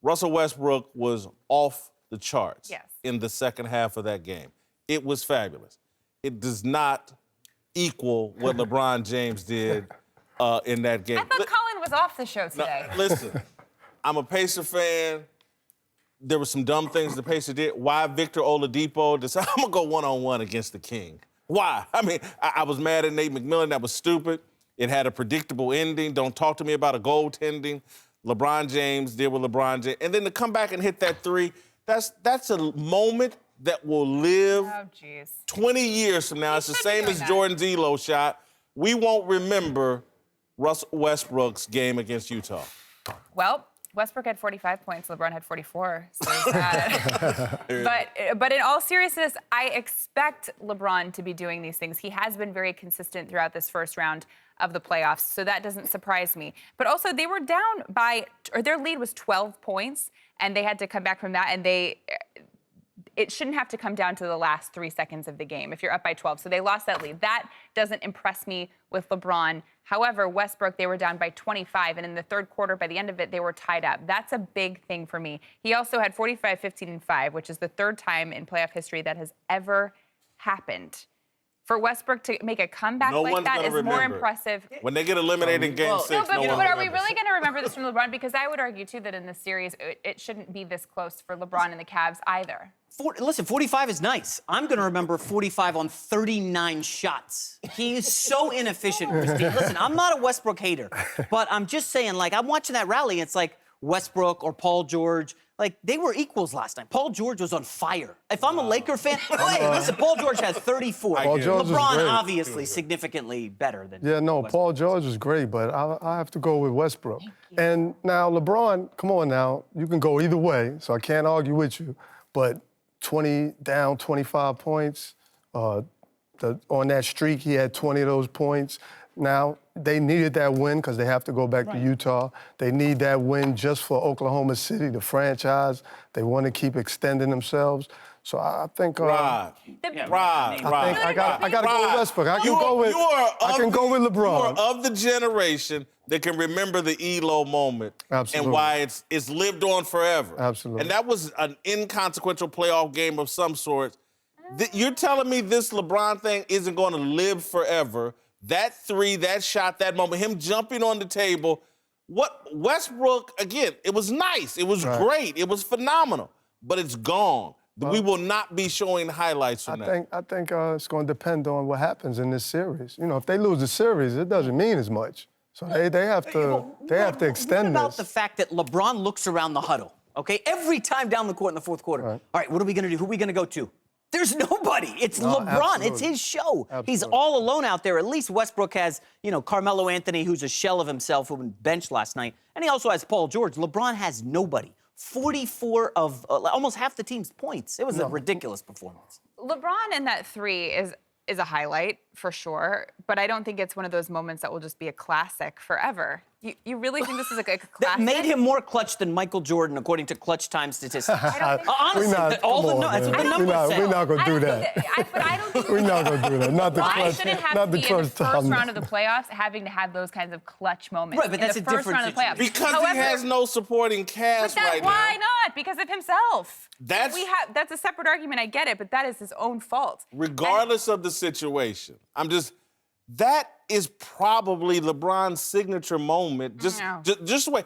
Russell Westbrook was off the charts Yes. in the second half of that game. It was fabulous. It does not equal what LeBron James did in that game. I thought Colin was off the show today. Now, listen, I'm a Pacer fan. There were some dumb things the Pacers did. Why Victor Oladipo decided, I'm going to go one-on-one against the king? Why? I mean, I was mad at Nate McMillan. That was stupid. It had a predictable ending. Don't talk to me about a goaltending. LeBron James did with LeBron James. And then to come back and hit that three, that's a moment that will live 20 years from now. It's the same as Jordan's Elo shot. We won't remember Russell Westbrook's game against Utah. Well, Westbrook had 45 points, LeBron had 44. So but in all seriousness, I expect LeBron to be doing these things. He has been very consistent throughout this first round of the playoffs, so that doesn't surprise me. But also, they were down by, or their lead was 12 points, and they had to come back from that, and it shouldn't have to come down to the last 3 seconds of the game if you're up by 12. So they lost that lead. That doesn't impress me with LeBron. However, Westbrook, they were down by 25, and in the third quarter, by the end of it, they were tied up. That's a big thing for me. He also had 45, 15, and 5, which is the third time in playoff history that has ever happened. For Westbrook to make a comeback like that is more impressive. When they get eliminated in Game 6, but are we really going to remember this from LeBron? Because I would argue, too, that in this series, it shouldn't be this close for LeBron and the Cavs either. Listen, 45 is nice. I'm going to remember 45 on 39 shots. He is so inefficient, Christine. Listen, I'm not a Westbrook hater, but I'm just saying, like, I'm watching that rally. It's like Westbrook or Paul George. Like, they were equals last night. Paul George was on fire. If I'm a Laker fan, hey, listen, Paul George has 34. LeBron, obviously, significantly better than Westbrook. Paul George was great, but I have to go with Westbrook. And now, LeBron, come on now, you can go either way, so I can't argue with you. But 20 down, 25 points, on that streak, he had 20 of those points. Now, they needed that win because they have to go back to Utah. They need that win just for Oklahoma City, the franchise. They want to keep extending themselves. So I think... Rob. I got to go with Westbrook. I can go with LeBron. You are of the generation that can remember the Elo moment. Absolutely. And why it's lived on forever. Absolutely. And that was an inconsequential playoff game of some sort. You're telling me this LeBron thing isn't going to live forever? That three, that shot, that moment, him jumping on the table. What Westbrook, again, it was nice. It was great. It was phenomenal. But it's gone. We will not be showing highlights from that. I think it's going to depend on what happens in this series. You know, if they lose the series, it doesn't mean as much. So they have to extend this. What about the fact that LeBron looks around the huddle, okay? Every time down the court in the fourth quarter. All right, what are we going to do? Who are we going to go to? There's nobody. It's LeBron. Absolutely. It's his show. Absolutely. He's all alone out there. At least Westbrook has, Carmelo Anthony, who's a shell of himself, who was benched last night. And he also has Paul George. LeBron has nobody. 44 of almost half the team's points. It was a ridiculous performance. LeBron in that three is a highlight, for sure. But I don't think it's one of those moments that will just be a classic forever. You really think this is like a classic? That made him more clutch than Michael Jordan, according to clutch time statistics. Honestly, that's what the numbers say. We're not going to do that. We're not going to do that. Not the clutch. Why shouldn't have to be in the first round of the playoffs having to have those kinds of clutch moments? Right, but that's in the first round of the playoffs. Because he has no supporting cast right now. Why not? Because of himself. That's a separate argument. I get it, but that is his own fault. Regardless of the situation, that is probably LeBron's signature moment. Just wait.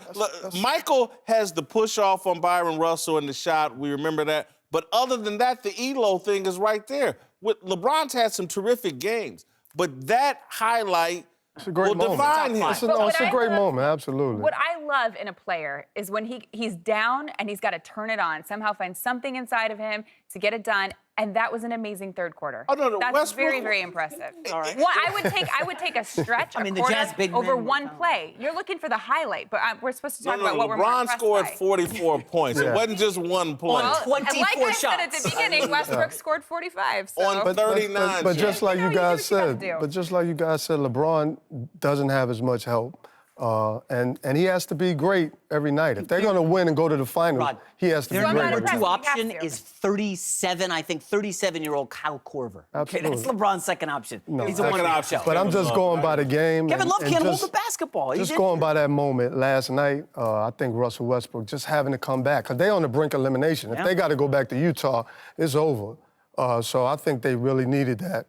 Michael has the push off on Byron Russell in the shot. We remember that. But other than that, the Elo thing is right there. LeBron's had some terrific games, but that highlight will define him. It's a great moment, absolutely. What I love in a player is when he's down and he's got to turn it on, somehow find something inside of him to get it done. And that was an amazing third quarter. Oh, no, that's Westbrook, very, very impressive. All right. Well, I would take a stretch, a quarter over one play. You're looking for the highlight, but we're supposed to talk about what we're more impressed by. LeBron scored 44 points. It wasn't just one play. On 24 like I shots. said at the beginning, Westbrook scored 45. So. On 39 But just like you guys said, do. LeBron doesn't have as much help. And he has to be great every night. If they're going to win and go to the finals, Rod, he has to be their great. number every two night. option He has to. is 37, I think, 37-year-old Kyle Korver. Okay, Absolutely. that's LeBron's second option. No, He's a second one-man option. show. But I'm just going by the game. Kevin Love and can't hold just- the basketball. He's Just going injured. by that moment last night, I think Russell Westbrook just having to come back because they're on the brink of elimination. If Yeah. they got to go back to Utah, it's over. So I think they really needed that.